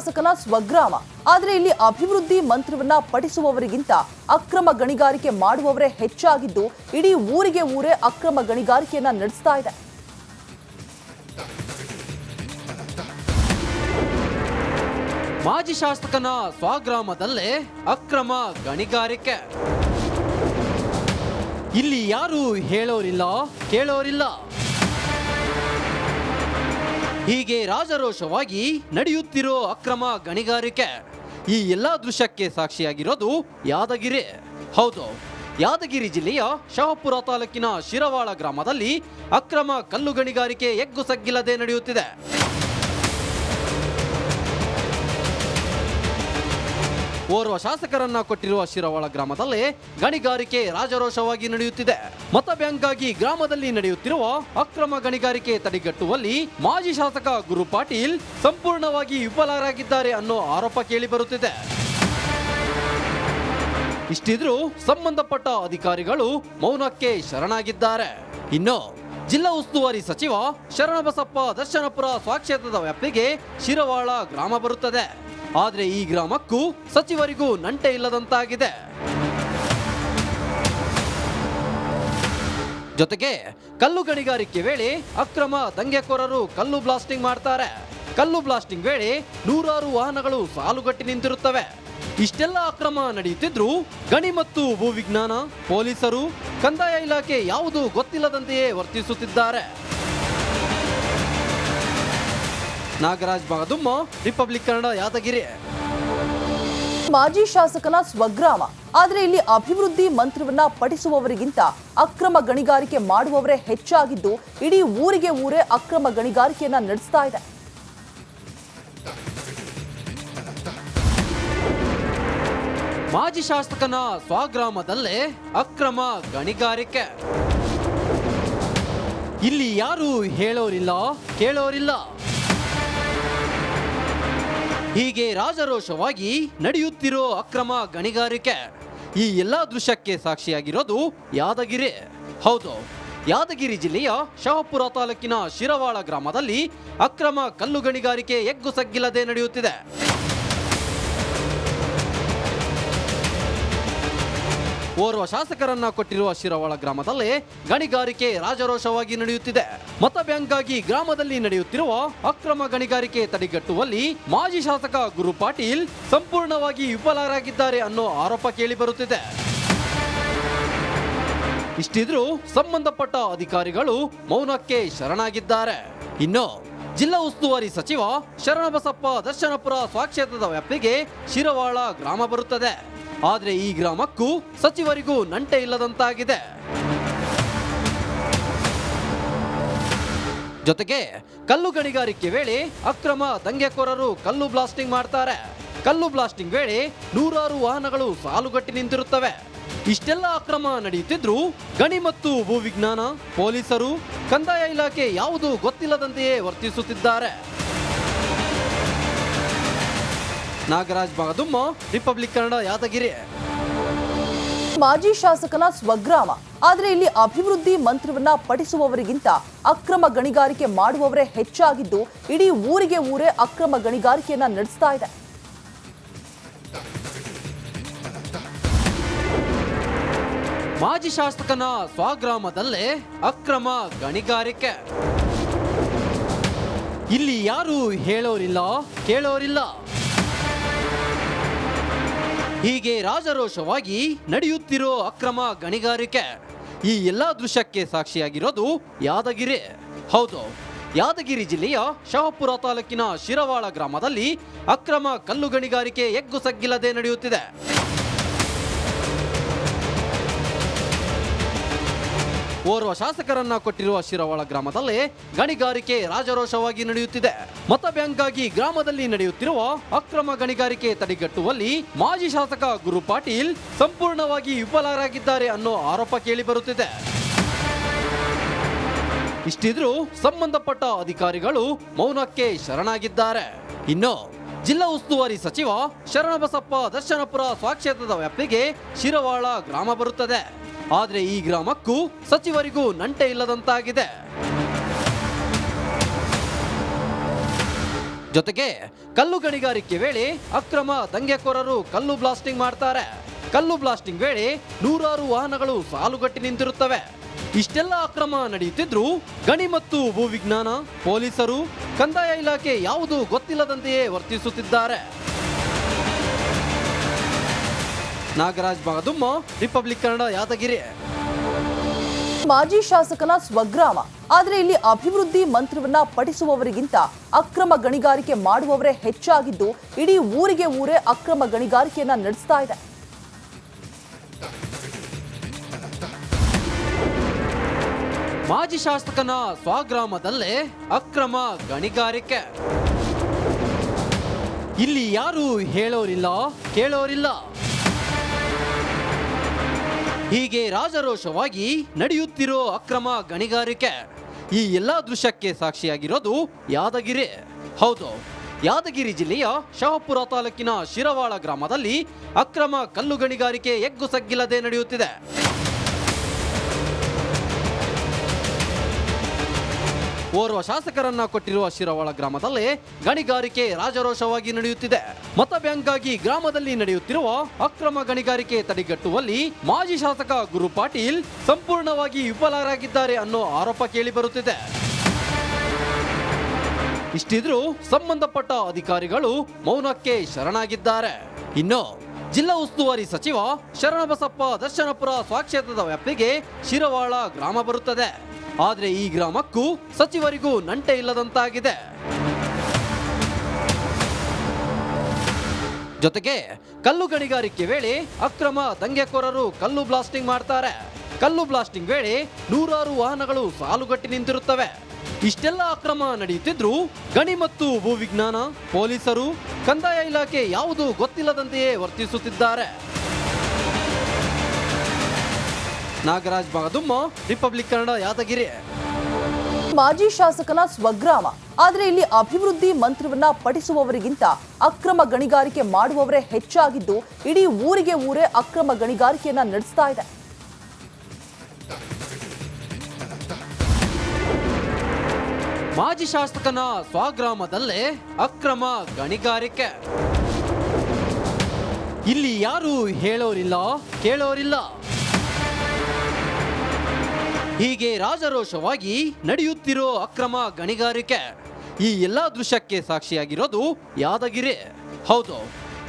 ಶಾಸಕನ ಸ್ವಗ್ರಾಮ. ಆದರೆ ಇಲ್ಲಿ ಅಭಿವೃದ್ಧಿ ಮಂತ್ರವನ್ನ ಪಠಿಸುವವರಿಗಿಂತ ಅಕ್ರಮ ಗಣಿಗಾರಿಕೆ ಮಾಡುವವರೇ ಹೆಚ್ಚಾಗಿದ್ದು, ಇಡೀ ಊರೇ ಅಕ್ರಮ ಗಣಿಗಾರಿಕೆಯನ್ನ ನಡೆಸ್ತಾ ಇದೆ. ಮಾಜಿ ಶಾಸಕನ ಸ್ವಗ್ರಾಮದಲ್ಲೇ ಅಕ್ರಮ ಗಣಿಗಾರಿಕೆ. ಇಲ್ಲಿ ಯಾರು ಹೇಳೋರಿಲ್ಲ, ಕೇಳೋರಿಲ್ಲ. ಹೀಗೆ ರಾಜರೋಷವಾಗಿ ನಡೆಯುತ್ತಿರೋ ಅಕ್ರಮ ಗಣಿಗಾರಿಕೆ. ಈ ಎಲ್ಲ ದೃಶ್ಯಕ್ಕೆ ಸಾಕ್ಷಿಯಾಗಿರೋದು ಯಾದಗಿರಿ. ಹೌದು, ಯಾದಗಿರಿ ಜಿಲ್ಲೆಯ ಶಹಾಪುರ ತಾಲೂಕಿನ ಶಿರವಾಳ ಗ್ರಾಮದಲ್ಲಿ ಅಕ್ರಮ ಕಲ್ಲು ಗಣಿಗಾರಿಕೆ ಎಗ್ಗು ಸಗ್ಗಿಲ್ಲದೆ ನಡೆಯುತ್ತಿದೆ. ಓರ್ವ ಶಾಸಕರನ್ನ ಕೊಟ್ಟಿರುವ ಶಿರವಾಳ ಗ್ರಾಮದಲ್ಲಿ ಗಣಿಗಾರಿಕೆ ರಾಜರೋಷವಾಗಿ ನಡೆಯುತ್ತಿದೆ. ಮತ ಬ್ಯಾಂಕ್ಗಾಗಿ ಗ್ರಾಮದಲ್ಲಿ ನಡೆಯುತ್ತಿರುವ ಅಕ್ರಮ ಗಣಿಗಾರಿಕೆ ತಡೆಗಟ್ಟುವಲ್ಲಿ ಮಾಜಿ ಶಾಸಕ ಗುರು ಪಾಟೀಲ್ ಸಂಪೂರ್ಣವಾಗಿ ವಿಫಲರಾಗಿದ್ದಾರೆ ಅನ್ನೋ ಆರೋಪ ಕೇಳಿ ಬರುತ್ತಿದೆ. ಇಷ್ಟಿದ್ರೂ ಸಂಬಂಧಪಟ್ಟ ಅಧಿಕಾರಿಗಳು ಮೌನಕ್ಕೆ ಶರಣಾಗಿದ್ದಾರೆ. ಇನ್ನು ಜಿಲ್ಲಾ ಉಸ್ತುವಾರಿ ಸಚಿವ ಶರಣಬಸಪ್ಪ ದರ್ಶನಪುರ ಸ್ವಕ್ಷೇತ್ರದ ವ್ಯಾಪ್ತಿಗೆ ಶಿರವಾಳ ಗ್ರಾಮ ಬರುತ್ತದೆ. ಆದರೆ ಈ ಗ್ರಾಮಕ್ಕೂ ಸಚಿವರಿಗೂ ನಂಟೆ ಇಲ್ಲದಂತಾಗಿದೆ. ಜೊತೆಗೆ ಕಲ್ಲು ಗಣಿಗಾರಿಕೆ ವೇಳೆ ಅಕ್ರಮ ದಂಗೆಕೋರರು ಕಲ್ಲು ಬ್ಲಾಸ್ಟಿಂಗ್ ಮಾಡ್ತಾರೆ. ಕಲ್ಲು ಬ್ಲಾಸ್ಟಿಂಗ್ ವೇಳೆ ನೂರಾರು ವಾಹನಗಳು ಸಾಲುಗಟ್ಟಿ ನಿಂತಿರುತ್ತವೆ. ಇಷ್ಟೆಲ್ಲ ಅಕ್ರಮ ನಡೆಯುತ್ತಿದ್ರೂ ಗಣಿ ಮತ್ತು ಭೂವಿಜ್ಞಾನ, ಪೊಲೀಸರು, ಕಂದಾಯ ಇಲಾಖೆ ಯಾವುದೂ ಗೊತ್ತಿಲ್ಲದಂತೆಯೇ ವರ್ತಿಸುತ್ತಿದ್ದಾರೆ. ನಾಗರಾಜ್ ಬಾಗದುಮ್ಮ, ರಿಪಬ್ಲಿಕ್ ಕನ್ನಡ, ಯಾದಗಿರಿ. ಮಾಜಿ ಶಾಸಕನ ಸ್ವಗ್ರಾಮ. ಆದರೆ ಇಲ್ಲಿ ಅಭಿವೃದ್ಧಿ ಮಂತ್ರವನ್ನ ಪಠಿಸುವವರಿಗಿಂತ ಅಕ್ರಮ ಗಣಿಗಾರಿಕೆ ಮಾಡುವವರೇ ಹೆಚ್ಚಾಗಿದ್ದು, ಇಡೀ ಊರೇ ಅಕ್ರಮ ಗಣಿಗಾರಿಕೆಯನ್ನ ನಡೆಸ್ತಾ ಇದೆ. ಮಾಜಿ ಶಾಸಕನ ಸ್ವಗ್ರಾಮದಲ್ಲೇ ಅಕ್ರಮ ಗಣಿಗಾರಿಕೆ. ಇಲ್ಲಿ ಯಾರು ಹೇಳೋರಿಲ್ಲ, ಕೇಳೋರಿಲ್ಲ. ಹೀಗೆ ರಾಜರೋಷವಾಗಿ ನಡೆಯುತ್ತಿರೋ ಅಕ್ರಮ ಗಣಿಗಾರಿಕೆ. ಈ ಎಲ್ಲ ದೃಶ್ಯಕ್ಕೆ ಸಾಕ್ಷಿಯಾಗಿರೋದು ಯಾದಗಿರಿ. ಹೌದು, ಯಾದಗಿರಿ ಜಿಲ್ಲೆಯ ಶಹಾಪುರ ತಾಲೂಕಿನ ಶಿರವಾಳ ಗ್ರಾಮದಲ್ಲಿ ಅಕ್ರಮ ಕಲ್ಲು ಗಣಿಗಾರಿಕೆ ಎಗ್ಗು ಸಗ್ಗಿಲ್ಲದೆ ನಡೆಯುತ್ತಿದೆ. ಓರ್ವ ಶಾಸಕರನ್ನ ಕೊಟ್ಟಿರುವ ಶಿರವಾಳ ಗ್ರಾಮದಲ್ಲಿ ಗಣಿಗಾರಿಕೆ ರಾಜರೋಷವಾಗಿ ನಡೆಯುತ್ತಿದೆ. ಮತ ಬ್ಯಾಂಕ್ಗಾಗಿ ಗ್ರಾಮದಲ್ಲಿ ನಡೆಯುತ್ತಿರುವ ಅಕ್ರಮ ಗಣಿಗಾರಿಕೆ ತಡೆಗಟ್ಟುವಲ್ಲಿ ಮಾಜಿ ಶಾಸಕ ಗುರು ಪಾಟೀಲ್ ಸಂಪೂರ್ಣವಾಗಿ ವಿಫಲರಾಗಿದ್ದಾರೆ ಅನ್ನೋ ಆರೋಪ ಕೇಳಿ ಬರುತ್ತಿದೆ. ಇಷ್ಟಿದ್ರೂ ಸಂಬಂಧಪಟ್ಟ ಅಧಿಕಾರಿಗಳು ಮೌನಕ್ಕೆ ಶರಣಾಗಿದ್ದಾರೆ. ಇನ್ನು ಜಿಲ್ಲಾ ಉಸ್ತುವಾರಿ ಸಚಿವ ಶರಣಬಸಪ್ಪ ದರ್ಶನಪುರ ಸ್ವಕ್ಷೇತ್ರದ ವ್ಯಾಪ್ತಿಗೆ ಶಿರವಾಳ ಗ್ರಾಮ ಬರುತ್ತದೆ. ಆದರೆ ಈ ಗ್ರಾಮಕ್ಕೂ ಸಚಿವರಿಗೂ ನಂಟೆ ಇಲ್ಲದಂತಾಗಿದೆ. ಜೊತೆಗೆ ಕಲ್ಲು ಗಣಿಗಾರಿಕೆ ವೇಳೆ ಅಕ್ರಮ ದಂಗೆಕೋರರು ಕಲ್ಲು ಬ್ಲಾಸ್ಟಿಂಗ್ ಮಾಡ್ತಾರೆ. ಕಲ್ಲು ಬ್ಲಾಸ್ಟಿಂಗ್ ವೇಳೆ ನೂರಾರು ವಾಹನಗಳು ಸಾಲುಗಟ್ಟಿ ನಿಂತಿರುತ್ತವೆ. ಇಷ್ಟೆಲ್ಲ ಅಕ್ರಮ ನಡೆಯುತ್ತಿದ್ರೂ ಗಣಿ ಮತ್ತು ಭೂವಿಜ್ಞಾನ, ಪೊಲೀಸರು, ಕಂದಾಯ ಇಲಾಖೆ ಯಾವುದೂ ಗೊತ್ತಿಲ್ಲದಂತೆಯೇ ವರ್ತಿಸುತ್ತಿದ್ದಾರೆ. ನಾಗರಾಜ್ ಬಾಗದುಮ್ಮ, ರಿಪಬ್ಲಿಕ್ ಕನ್ನಡ, ಯಾದಗಿರಿ. ಮಾಜಿ ಶಾಸಕನ ಸ್ವಗ್ರಾಮ. ಆದರೆ ಇಲ್ಲಿ ಅಭಿವೃದ್ಧಿ ಮಂತ್ರವನ್ನ ಪಠಿಸುವವರಿಗಿಂತ ಅಕ್ರಮ ಗಣಿಗಾರಿಕೆ ಮಾಡುವವರೇ ಹೆಚ್ಚಾಗಿದ್ದು, ಇಡೀ ಊರೇ ಅಕ್ರಮ ಗಣಿಗಾರಿಕೆಯನ್ನ ನಡೆಸ್ತಾ ಇದೆ. ಮಾಜಿ ಶಾಸಕನ ಸ್ವಗ್ರಾಮದಲ್ಲೇ ಅಕ್ರಮ ಗಣಿಗಾರಿಕೆ. ಇಲ್ಲಿ ಯಾರು ಹೇಳೋರಿಲ್ಲ, ಕೇಳೋರಿಲ್ಲ. ಹೀಗೆ ರಾಜರೋಷವಾಗಿ ನಡೆಯುತ್ತಿರೋ ಅಕ್ರಮ ಗಣಿಗಾರಿಕೆ. ಈ ಎಲ್ಲ ದೃಶ್ಯಕ್ಕೆ ಸಾಕ್ಷಿಯಾಗಿರೋದು ಯಾದಗಿರಿ. ಹೌದು, ಯಾದಗಿರಿ ಜಿಲ್ಲೆಯ ಶಹಾಪುರ ತಾಲೂಕಿನ ಶಿರವಾಳ ಗ್ರಾಮದಲ್ಲಿ ಅಕ್ರಮ ಕಲ್ಲು ಗಣಿಗಾರಿಕೆ ಎಗ್ಗು ಸಗ್ಗಿಲ್ಲದೆ ನಡೆಯುತ್ತಿದೆ. ಓರ್ವ ಶಾಸಕರನ್ನ ಕೊಟ್ಟಿರುವ ಶಿರವಾಳ ಗ್ರಾಮದಲ್ಲಿ ಗಣಿಗಾರಿಕೆ ರಾಜರೋಷವಾಗಿ ನಡೆಯುತ್ತಿದೆ. ಮತ ಬ್ಯಾಂಕ್ಗಾಗಿ ಗ್ರಾಮದಲ್ಲಿ ನಡೆಯುತ್ತಿರುವ ಅಕ್ರಮ ಗಣಿಗಾರಿಕೆ ತಡೆಗಟ್ಟುವಲ್ಲಿ ಮಾಜಿ ಶಾಸಕ ಗುರು ಪಾಟೀಲ್ ಸಂಪೂರ್ಣವಾಗಿ ವಿಫಲರಾಗಿದ್ದಾರೆ ಅನ್ನೋ ಆರೋಪ ಕೇಳಿ ಬರುತ್ತಿದೆ. ಇಷ್ಟಿದ್ರೂ ಸಂಬಂಧಪಟ್ಟ ಅಧಿಕಾರಿಗಳು ಮೌನಕ್ಕೆ ಶರಣಾಗಿದ್ದಾರೆ. ಇನ್ನು ಜಿಲ್ಲಾ ಉಸ್ತುವಾರಿ ಸಚಿವ ಶರಣಬಸಪ್ಪ ದರ್ಶನಪುರ ಸ್ವಕ್ಷೇತ್ರದ ವ್ಯಾಪ್ತಿಗೆ ಶಿರವಾಳ ಗ್ರಾಮ ಬರುತ್ತದೆ. ಆದರೆ ಈ ಗ್ರಾಮಕ್ಕೂ ಸಚಿವರಿಗೂ ನಂಟೆ ಇಲ್ಲದಂತಾಗಿದೆ. ಜೊತೆಗೆ ಕಲ್ಲು ಗಣಿಗಾರಿಕೆ ವೇಳೆ ಅಕ್ರಮ ದಂಗೆಕೋರರು ಕಲ್ಲು ಬ್ಲಾಸ್ಟಿಂಗ್ ಮಾಡ್ತಾರೆ. ಕಲ್ಲು ಬ್ಲಾಸ್ಟಿಂಗ್ ವೇಳೆ ನೂರಾರು ವಾಹನಗಳು ಸಾಲುಗಟ್ಟಿ ನಿಂತಿರುತ್ತವೆ. ಇಷ್ಟೆಲ್ಲ ಅಕ್ರಮ ನಡೆಯುತ್ತಿದ್ರೂ ಗಣಿ ಮತ್ತು ಭೂವಿಜ್ಞಾನ, ಪೊಲೀಸರು, ಕಂದಾಯ ಇಲಾಖೆ ಯಾವುದೂ ಗೊತ್ತಿಲ್ಲದಂತೆಯೇ ವರ್ತಿಸುತ್ತಿದ್ದಾರೆ. ನಾಗರಾಜ್ ಬಾಗದುಮ್ಮ, ರಿಪಬ್ಲಿಕ್ ಕನ್ನಡ, ಯಾದಗಿರಿ. ಮಾಜಿ ಶಾಸಕನ ಸ್ವಗ್ರಾಮ, ಆದರೆ ಇಲ್ಲಿ ಅಭಿವೃದ್ಧಿ ಮಂತ್ರವನ್ನ ಪಠಿಸುವವರಿಗಿಂತ ಅಕ್ರಮ ಗಣಿಗಾರಿಕೆ ಮಾಡುವವರೇ ಹೆಚ್ಚಾಗಿದ್ದು, ಇಡೀ ಊರಿಗೆ ಊರೇ ಅಕ್ರಮ ಗಣಿಗಾರಿಕೆಯನ್ನ ನಡೆಸ್ತಾ ಇದೆ. ಮಾಜಿ ಶಾಸಕನ ಸ್ವಗ್ರಾಮದಲ್ಲೇ ಅಕ್ರಮ ಗಣಿಗಾರಿಕೆ. ಇಲ್ಲಿ ಯಾರು ಹೇಳೋರಿಲ್ಲ, ಕೇಳೋರಿಲ್ಲ. ಹೀಗೆ ರಾಜರೋಷವಾಗಿ ನಡೆಯುತ್ತಿರೋ ಅಕ್ರಮ ಗಣಿಗಾರಿಕೆ. ಈ ಎಲ್ಲಾ ದೃಶ್ಯಕ್ಕೆ ಸಾಕ್ಷಿಯಾಗಿರೋದು ಯಾದಗಿರಿ. ಹೌದು, ಯಾದಗಿರಿ ಜಿಲ್ಲೆಯ ಶಹಾಪುರ ತಾಲೂಕಿನ ಶಿರವಾಳ ಗ್ರಾಮದಲ್ಲಿ ಅಕ್ರಮ ಕಲ್ಲು ಗಣಿಗಾರಿಕೆ ಎಗ್ಗು ಸಗ್ಗಿಲ್ಲದೆ ನಡೆಯುತ್ತಿದೆ. ಓರ್ವ ಶಾಸಕರನ್ನ ಕೊಟ್ಟಿರುವ ಶಿರವಾಳ ಗ್ರಾಮದಲ್ಲಿ ಗಣಿಗಾರಿಕೆ ರಾಜರೋಷವಾಗಿ ನಡೆಯುತ್ತಿದೆ. ಮತ ಬ್ಯಾಂಕ್ಗಾಗಿ ಗ್ರಾಮದಲ್ಲಿ ನಡೆಯುತ್ತಿರುವ ಅಕ್ರಮ ಗಣಿಗಾರಿಕೆ ತಡೆಗಟ್ಟುವಲ್ಲಿ ಮಾಜಿ ಶಾಸಕ ಗುರು ಪಾಟೀಲ್ ಸಂಪೂರ್ಣವಾಗಿ ವಿಫಲರಾಗಿದ್ದಾರೆ ಅನ್ನೋ ಆರೋಪ ಕೇಳಿ ಬರುತ್ತಿದೆ. ಇಷ್ಟಿದ್ರೂ ಸಂಬಂಧಪಟ್ಟ ಅಧಿಕಾರಿಗಳು ಮೌನಕ್ಕೆ ಶರಣಾಗಿದ್ದಾರೆ. ಇನ್ನು ಜಿಲ್ಲಾ ಉಸ್ತುವಾರಿ ಸಚಿವ ಶರಣಬಸಪ್ಪ ದರ್ಶನಪುರ ಸ್ವಕ್ಷೇತ್ರದ ವ್ಯಾಪ್ತಿಗೆ ಶಿರವಾಳ ಗ್ರಾಮ ಬರುತ್ತದೆ. ಆದರೆ ಈ ಗ್ರಾಮಕ್ಕೂ ಸಚಿವರಿಗೂ ನಂಟೆ ಇಲ್ಲದಂತಾಗಿದೆ. ಜೊತೆಗೆ ಕಲ್ಲು ಗಣಿಗಾರಿಕೆ ವೇಳೆ ಅಕ್ರಮ ದಂಗೆಕೋರರು ಕಲ್ಲು ಬ್ಲಾಸ್ಟಿಂಗ್ ಮಾಡ್ತಾರೆ. ಕಲ್ಲು ಬ್ಲಾಸ್ಟಿಂಗ್ ವೇಳೆ ನೂರಾರು ವಾಹನಗಳು ಸಾಲುಗಟ್ಟಿ ನಿಂತಿರುತ್ತವೆ. ಇಷ್ಟೆಲ್ಲ ಅಕ್ರಮ ನಡೆಯುತ್ತಿದ್ರೂ ಗಣಿ ಮತ್ತು ಭೂವಿಜ್ಞಾನ, ಪೊಲೀಸರು, ಕಂದಾಯ ಇಲಾಖೆ ಯಾವುದೂ ಗೊತ್ತಿಲ್ಲದಂತೆಯೇ ವರ್ತಿಸುತ್ತಿದ್ದಾರೆ. ನಾಗರಾಜ್ ಬಾಗದುಮ್ಮ, ರಿಪಬ್ಲಿಕ್ ಕನ್ನಡ, ಯಾದಗಿರಿ. ಮಾಜಿ ಶಾಸಕನ ಸ್ವಗ್ರಾಮ, ಆದರೆ ಇಲ್ಲಿ ಅಭಿವೃದ್ಧಿ ಮಂತ್ರವನ್ನ ಪಠಿಸುವವರಿಗಿಂತ ಅಕ್ರಮ ಗಣಿಗಾರಿಕೆ ಮಾಡುವವರೇ ಹೆಚ್ಚಾಗಿದ್ದು, ಇಡೀ ಊರಿಗೆ ಊರೇ ಅಕ್ರಮ ಗಣಿಗಾರಿಕೆಯನ್ನ ನಡೆಸ್ತಾ ಇದೆ. ಮಾಜಿ ಶಾಸಕನ ಸ್ವಗ್ರಾಮದಲ್ಲೇ ಅಕ್ರಮ ಗಣಿಗಾರಿಕೆ. ಇಲ್ಲಿ ಯಾರು ಹೇಳೋರಿಲ್ಲ, ಕೇಳೋರಿಲ್ಲ. ಹೀಗೆ ರಾಜರೋಷವಾಗಿ ನಡೆಯುತ್ತಿರೋ ಅಕ್ರಮ ಗಣಿಗಾರಿಕೆ. ಈ ಎಲ್ಲಾ ದೃಶ್ಯಕ್ಕೆ ಸಾಕ್ಷಿಯಾಗಿರೋದು ಯಾದಗಿರಿ. ಹೌದು,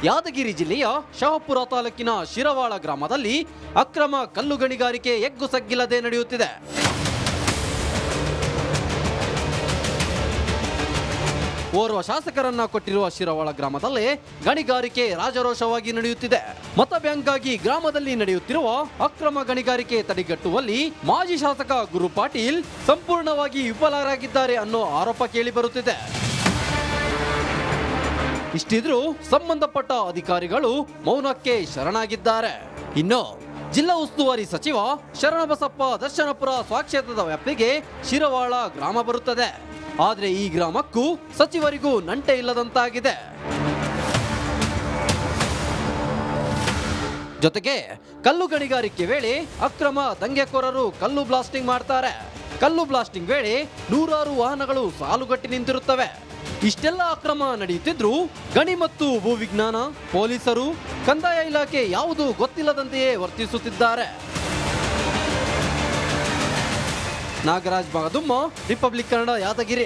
ಯಾದಗಿರಿ ಜಿಲ್ಲೆಯ ಶಹಾಪುರ ತಾಲೂಕಿನ ಶಿರವಾಳ ಗ್ರಾಮದಲ್ಲಿ ಅಕ್ರಮ ಕಲ್ಲು ಗಣಿಗಾರಿಕೆ ಎಗ್ಗು ಸಗ್ಗಿಲ್ಲದೆ ನಡೆಯುತ್ತಿದೆ. ಓರ್ವ ಶಾಸಕರನ್ನ ಕೊಟ್ಟಿರುವ ಶಿರವಾಳ ಗ್ರಾಮದಲ್ಲಿ ಗಣಿಗಾರಿಕೆ ರಾಜರೋಷವಾಗಿ ನಡೆಯುತ್ತಿದೆ. ಮತ ಬ್ಯಾಂಕ್ಗಾಗಿ ಗ್ರಾಮದಲ್ಲಿ ನಡೆಯುತ್ತಿರುವ ಅಕ್ರಮ ಗಣಿಗಾರಿಕೆ ತಡೆಗಟ್ಟುವಲ್ಲಿ ಮಾಜಿ ಶಾಸಕ ಗುರು ಪಾಟೀಲ್ ಸಂಪೂರ್ಣವಾಗಿ ವಿಫಲರಾಗಿದ್ದಾರೆ ಅನ್ನೋ ಆರೋಪ ಕೇಳಿ ಬರುತ್ತಿದೆ. ಇಷ್ಟಿದ್ರೂ ಸಂಬಂಧಪಟ್ಟ ಅಧಿಕಾರಿಗಳು ಮೌನಕ್ಕೆ ಶರಣಾಗಿದ್ದಾರೆ. ಇನ್ನು ಜಿಲ್ಲಾ ಉಸ್ತುವಾರಿ ಸಚಿವ ಶರಣಬಸಪ್ಪ ದರ್ಶನಪುರ ಸ್ವಕ್ಷೇತ್ರದ ವ್ಯಾಪ್ತಿಗೆ ಶಿರವಾಳ ಗ್ರಾಮ ಬರುತ್ತದೆ. ಆದರೆ ಈ ಗ್ರಾಮಕ್ಕೂ ಸಚಿವರಿಗೂ ನಂಟೆ ಇಲ್ಲದಂತಾಗಿದೆ. ಜೊತೆಗೆ ಕಲ್ಲು ಗಣಿಗಾರಿಕೆ ವೇಳೆ ಅಕ್ರಮ ದಂಗೆಕೋರರು ಕಲ್ಲು ಬ್ಲಾಸ್ಟಿಂಗ್ ಮಾಡ್ತಾರೆ. ಕಲ್ಲು ಬ್ಲಾಸ್ಟಿಂಗ್ ವೇಳೆ ನೂರಾರು ವಾಹನಗಳು ಸಾಲುಗಟ್ಟಿ ನಿಂತಿರುತ್ತವೆ. ಇಷ್ಟೆಲ್ಲ ಅಕ್ರಮ ನಡೆಯುತ್ತಿದ್ರೂ ಗಣಿ ಮತ್ತು ಭೂವಿಜ್ಞಾನ, ಪೊಲೀಸರು, ಕಂದಾಯ ಇಲಾಖೆ ಯಾವುದೂ ಗೊತ್ತಿಲ್ಲದಂತೆಯೇ ವರ್ತಿಸುತ್ತಿದ್ದಾರೆ. ನಾಗರಾಜ್ ಬಾಗದುಮ್ಮ, ರಿಪಬ್ಲಿಕ್ ಕನ್ನಡ, ಯಾದಗಿರಿ.